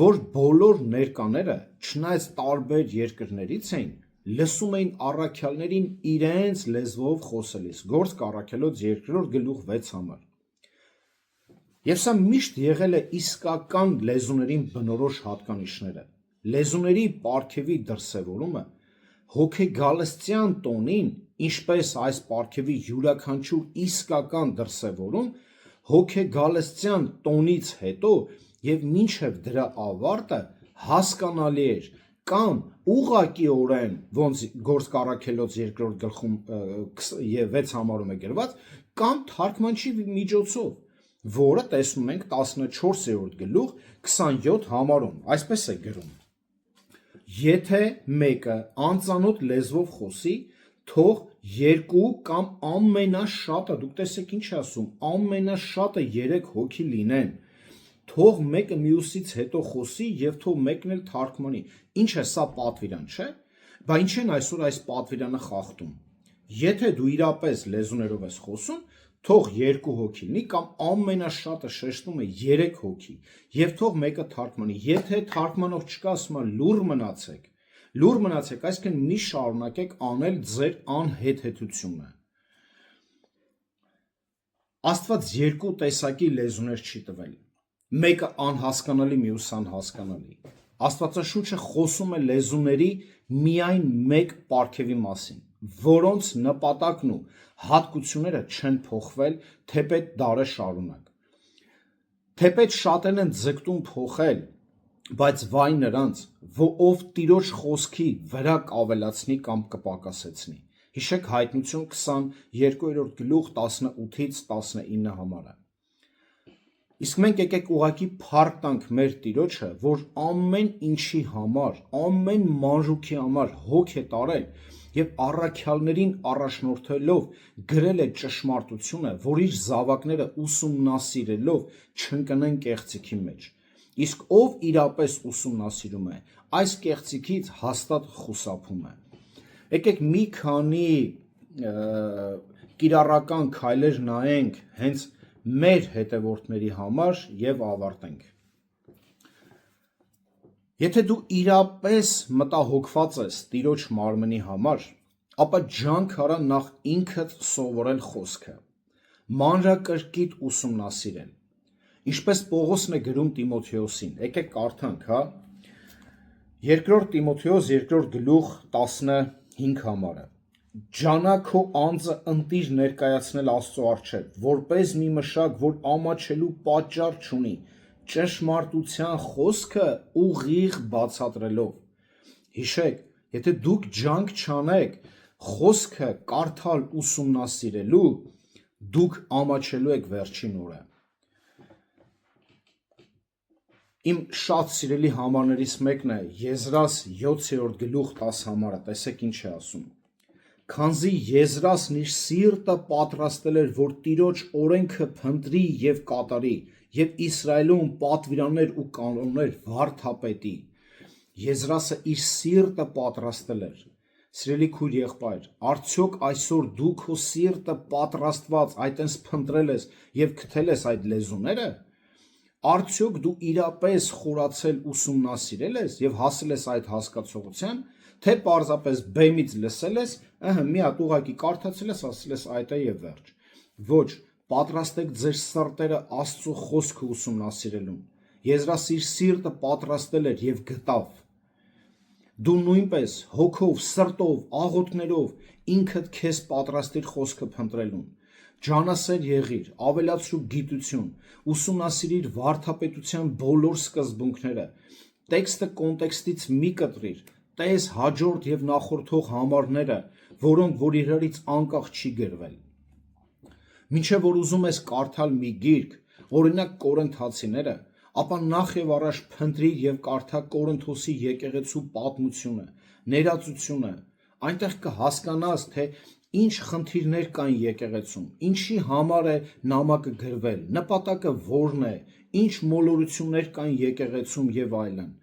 որ բոլոր ներկաները, չնայած տարբեր երկրներից էին, լսում էին առաքյալներին իրենց լեզվով խոսելիս, Գործք առաքելոց 2 գլուխ 6 համար։ Եվ սա միշտ եղել է իսկական լեզուներին բնորոշ հատկանիշները։ Լեզուների պարգևի դրսևորումը հոգեգալստյան տոնին, ինչպես այս պարգևի յուրաքանչյուր իսկական դրսևորում, հոգեգալստյան տոնից հետո եւ մինչեւ դրա ավարտը հասկանալի էր կամ ուղղակիորեն ոնց գործ կառաքելոց երկրորդ գլխում եւ 6 համարում է գրված կամ թարգմանչի միջոցով, որը տեսնում ենք 14-րդ գլուխ 27 համարում, այսպես է գրում. Եթե մեկը անծանոթ լեզվով խոսի, թող երկու կամ ամենաշատը, դուք տեսեք ինչ ասում, ամենաշատը 3 հոգի լինեն, թող մեկը մյուսից հետո խոսի եւ թող մեկն էլ թարգմանի։ Ինչ է սա պատվիրան, չէ՞։ Բա ինչ են այսօր այս պատվիրանը խախտում։ Եթե դու իրապես լեզուներով ես խոսում, թող 2 հոգի լինի կամ ամենաշատը շեշտում է 3 հոգի եւ թող մեկը թարգմանի։ Եթե թարգմանող չկա, ասում է լուր մնացեք, այսինքն մի շարունակեք անել ձեր անհեթեթությունը։ Աստված 2 տեսակի լեզուներ չի տվել։ Մեկը անհասկանալի, մյուսը անհասկանալի։ Աստվածաշունչը խոսում է լեզուների միայն մեկ պարգևի մասին, որոնց նպատակն ու հատկությունները չեն փոխվել թեպետ դարը շարունակ։ Թեպետ շատերն են ձգտում փոխել, բայց վայ նրանց, ով Տիրոջ խոսքի վրա կավելացնի կամ կպակասեցնի։ Հիշեք Հայտնություն 22-րդ գլուխ 18-ից 19 համարը։ Իսկ մենք եկեք ուղակի փառք տանք մեր Տիրոջը, որ ամեն ինչի համար, ամեն մանրուքի համար հոգ է տարել եւ առաքյալներին առաջնորդելով գրել է ճշմարտությունը, որ իր զավակները ուսումնասիրելով չընկնեն կեղծիքի մեջ։ Իսկ ով իրապես ուսումնասիրում է, այս կեղծիքից հաստատ խուսափում է։ Եկեք մի քանի կիրառական քայլեր նայենք հենց մեր հետևորդների համար եւ ավարտենք։ Եթե դու իրապես մտահոգված ես Տիրոջ մարմնի համար, ապա ջանք արա նախ ինքդ սովորել խոսքը, մանրակրկիտ ուսումնասիրել։ Ինչպես Պողոսն է գրում Տիմոթեոսին, եկեք կարդանք, հա։ 2 Տիմոթեոս 2 գլուխ 15 համարը։ Ջանա քո անձը ընտիր ներկայացնել Աստծո առջև, որպես մի մշակ, որ ամաչելու պատճառ չունի, ճշմարտության խոսքը ուղիղ բացատրելով։ Հիշեք, եթե դուք ջանք չանեք խոսքը կարդալ ուսումնասիրելու, դուք ամաչելու եք վերջին օրը։ Իմ շատ սիրելի համարներից մեկն է Եզրաս 7-րդ գլուխ 10 համարը, տեսեք ինչ է ասում։ Քանզի Եզրասն իր սիրտը պատրաստել էր, որ Տիրոջ օրենքը փնտրի եւ կատարի, եւ Իսրայելում պատվիրաններ ու կանոններ վարդապետի։ Եզրասը իր սիրտը պատրաստել էր։ Սիրելի քույր եղբայր, արդյոք այսօր դու քո սիրտը պատրաստված այտենց փնտրել ես եւ գտել ես այդ լեզուները։ Արդյոք դու իրապես խորացել ուսումնասիրել ես եւ հասել ես այդ հասկացողության, թե պարզապես բեմից լսել ես, մի հատ ուղակի կարդացել ես, ասել ես այդ է եւ վերջ։ Ոչ, պատրաստեք ձեր սրտերը Աստծո խոսքը ուսումնասիրելուն։ Եզրաս իր սիրտը պատրաստել էր եւ գտավ։ Դու նույնպես հոգով, սրտով, աղոթքներով ինքդ քեզ պատրաստիր խոսքը փնտրելուն։ Ջանասեր եղիր, ավելացրու գիտություն, ուսումնասիրիր վարդապետության բոլոր սկզբունքները, տեքստը կոնտեքստից մի կտրիր, տես հաջորդ եւ նախորդող համարները, որոնք որ իրարից անկախ չի գրվել։ Մինչև որ ուզում ես կարդալ մի գիրք, օրինակ Կորինթացիները, ապա նախ եւ առաջ փնտրիր եւ կարդա Կորինթոսի եկեղեցու պատմությունը, ներածությունը, այնտեղ կհասկանաս, թե ինչ խնդիրներ կան եկեղեցում, ինչի համար է նամակը գրվել, նպատակը որն է, ինչ մոլորություններ կան եկեղեցում եւ այլն,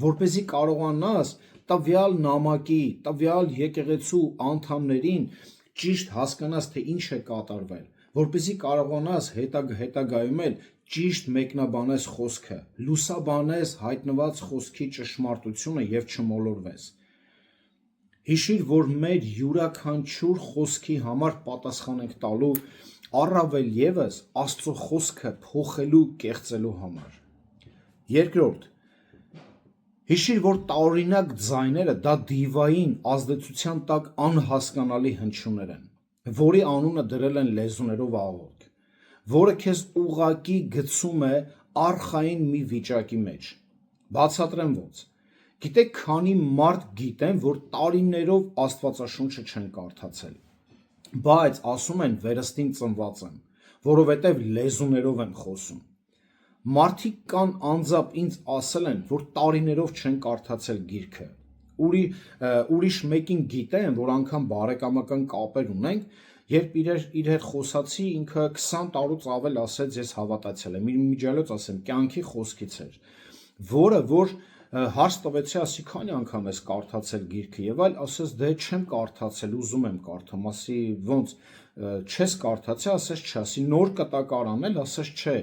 որպեսզի կարողանաս տվյալ նամակի, տվյալ եկեղեցու անդամներին ճիշտ հասկանաս, թե ինչ է կատարվել, որպեսզի կարողանաս հետագայում էլ ճիշտ մեկնաբանես խոսքը, լուսաբանես հայտնված խոսքի ճշմարտությունը եւ չմոլորվես։ Հիշիր, որ մեր յուրաքանչյուր խոսքի համար պատասխան ենք տալու առավել եւս Աստծո խոսքը փոխելու, կեղծելու համար։ Երկրորդ, հիշիր, որ տարօրինակ ձայները դա դիվային ազդեցության տակ անհասկանալի հնչյուններ են, որի անունը դրել են լեզուներով աղոթք, որը քեզ ուղակի գցում է արխային մի վիճակի մեջ։ Բացատրեմ ոնց։ Գիտեք, քանի մարդ գիտեն, որ տարիներով Աստվածաշունչը չեն կարդացել, բայց ասում են վերստին ծնված եմ, որովհետև լեզուներով եմ խոսում։ Մարդիկ կան անձամբ ինձ ասել են, որ տարիներով չեն կարդացել գիրքը։ Ուրիշ մեկին գիտեմ, որ անգամ բարեկամական կապեր ունենք, երբ իր հետ խոսացի, ինքը 20 տարուց ավել ասեց, ես հավատացել եմ, իր միջալոց ասեմ, կյանքի խոսքից էր, որը որ հարց տվեցի, ասի քանի անգամ ես կարդացել գիրքը եւ այլ, ասես դե չեմ կարդացել, ուզում եմ կարդամ, ասի ոնց չես կարդացել, ասես չէ, ասի նոր կտակար անել, ասես չէ,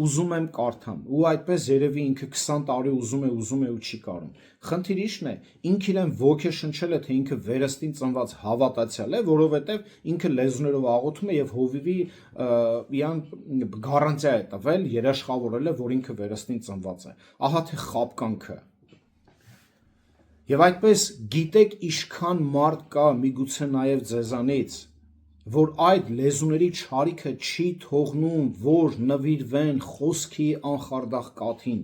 ուզում եմ կարդամ, ու այդպես երևի ինքը 20 տարի ուզում է ու չի կարում։ Խնդիրը ի՞նչն է, ինքը իրեն ոգեշնչել է, թե ինքը վերստին ծնված հավատացյալ է, որովհետև ինքը լեզուներով աղոթում է եւ հովիվի իրան գարանտիա է տվել, երաշխավորել է, որ ինքը վերստին ծնված է։ Ահա թե խապկանքը։ Եվ այդպես գիտեք ինչքան մարդ կա, միգուցե նաև ձեզանից, որ այդ լեզուների չարիքը չի թողնում, որ նվիրվեն խոսքի անխարդախ կաթին,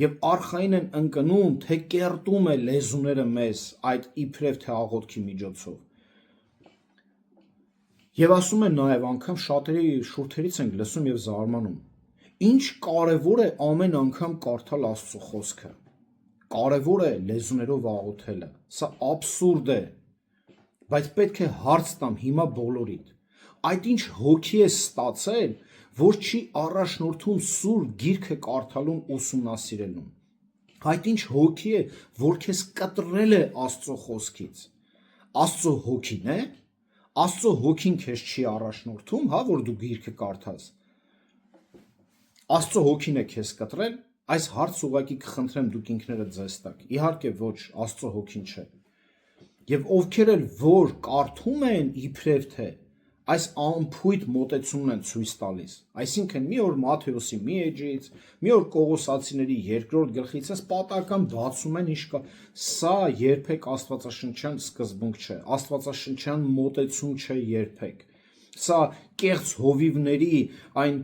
եւ արխային են ընկնում, թե կերտում է լեզուները մեզ այդ իբրև թե աղոթքի միջոցով։ Եվ ասում են նաև անգամ շատերի շուրթերից ենք լսում եւ զարմանում։ Ինչ կարևոր է ամեն անգամ կարդալ Աստծո խոսքը։ Կարևոր է լեզուներով աղոթելը։ Սա աբսուրդ է։ Բայց պետք է հարց տամ հիմա բոլորիդ։ Այդ ինչ հոգի է ստացել, որ չի առաջնորդում սուրբ գիրքը կարդալուն ուսումնասիրելուն։ Այդ ինչ հոգի է, որ քեզ կտրել է Աստծո խոսքից։ Աստծո հոգին է։ Աստծո հոգին քեզ չի առաջնորդում, հա, որ դու գիրքը կարդաս։ Աստծո հոգին է քեզ կտրել, այս հարց ուղղակի կխնդրեմ դուք ինքներդ ձեզ տաք։ Իհարկե ոչ, Աստծո հոգին չէ։ Եվ ովքեր էլ որ կարդում են իբրև թե այս անփույթ մոտեցումն են ցույց տալիս, այսինքն մի օր Մատթեոսի մի էջից, մի օր Կողոսացիների 2-րդ գլխից այս պատահական բացում են ինչ կա, սա երբեք աստվածաշնչյան սկզբունք չէ, աստվածաշնչյան մոտեցում չէ երբեք։ Սա կեղծ հովիվների այն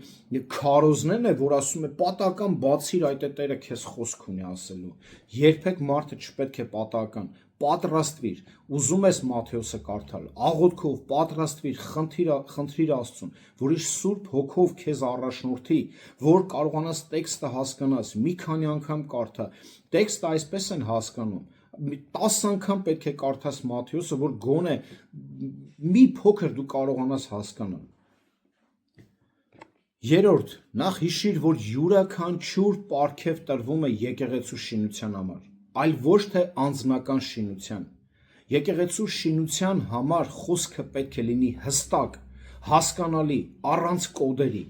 քարոզներն է, որ ասում է պատահական բացիր այդ Տերը քեզ խոսք ունի ասելու։ Երբեք մարդը չպետք է պատահական պատրաստվիր, ուզում ես Մատթեոսը կարդալ, աղոթքով պատրաստվիր, խնդրիր Աստծուն, որ իր Սուրբ Հոգով քեզ առաջնորդի, որ կարողանաս տեքստը հասկանաս, մի քանի անգամ կարդա։ Տեքստը այսպես են հասկանում, 10 անգամ պետք է կարդաս Մատթեոսը, որ գոնե մի փոքր դու կարողանաս հասկանալ։ Երրորդ, նախ հիշիր, որ յուրաքանչյուր պարգև տրվում է եկեղեցու շինության համար, այլ ոչ թե անձնական շինության։ Եկեղեցու շինության համար խոսքը պետք է լինի հստակ, հասկանալի, առանց կոդերի։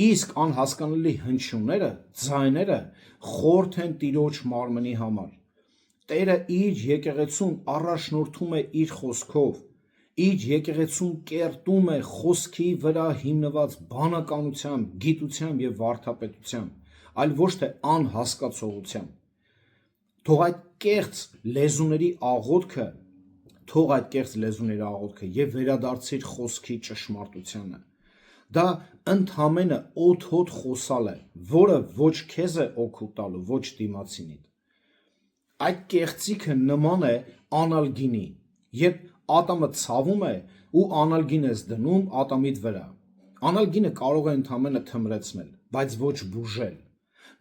Իսկ անհասկանալի հնչյունները, ձայները խորթ են Տիրոջ մարմնի համար։ Տերը իր եկեղեցուն առաջնորդում է իր խոսքով, իր եկեղեցուն կերտում է խոսքի վրա հիմնված բանականությամբ, գիտությամբ եւ վարդապետությամբ, այլ ոչ թե անհասկացողությամբ։ Թող այդ կեղծ լեզուների աղոթքը եւ վերադարձիր խոսքի ճշմարտությանը։ Դա ընդհանրապես օդ-հոտ խոսալ է, որը ոչ քեզ է օգուտ տալու, ոչ դիմացինիդ։ Այդ կեղծիքը նման է անալգինի, երբ ատամը ցավում է ու անալգին ես դնում ատամիդ վրա։ Անալգինը կարող է ընդհանրապես թմրեցնել, բայց ոչ բուժել։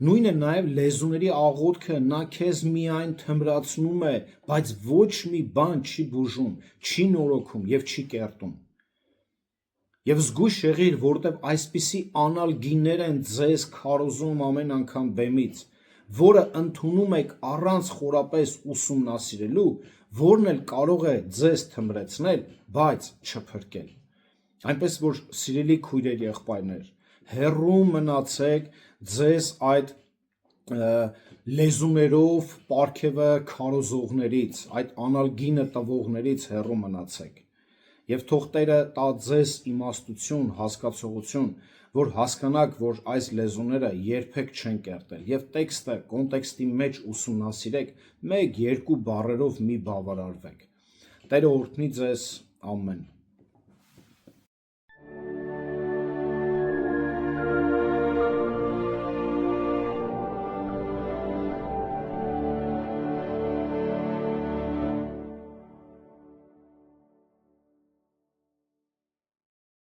Նույնը նաև լեզուների աղոթքը նա քեզ միայն թմրացնում է, բայց ոչ մի բան չի բուժում, չի նորոգում եւ չի կերտում։ Եվ զգույշ եղիր, որտեվ այսպիսի անալգիններ են ձեզ քարոզում ամեն անգամ բեմից, որը ընդունում եք առանց խորապես ուսումնասիրելու, որն էլ կարող է ձեզ թմրեցնել, բայց չփրկել։ Այնպես որ սիրելի քույրեր, եղբայրներ, հեռու մնացեք ձեզ այդ լեզուներով պարգևը քարոզողներից, այդ անալգինը տվողներից հեռու մնացեք։ Եվ թող Տերը տա ձեզ իմաստություն, հասկացողություն, որ հասկանաք, որ այս լեզուները երբեք չեն կերտել, եւ տեքստը կոնտեքստի մեջ ուսումնասիրեք, 1-2 բառերով մի բավարարվեք։ Տերը օրհնի ձեզ, ամեն։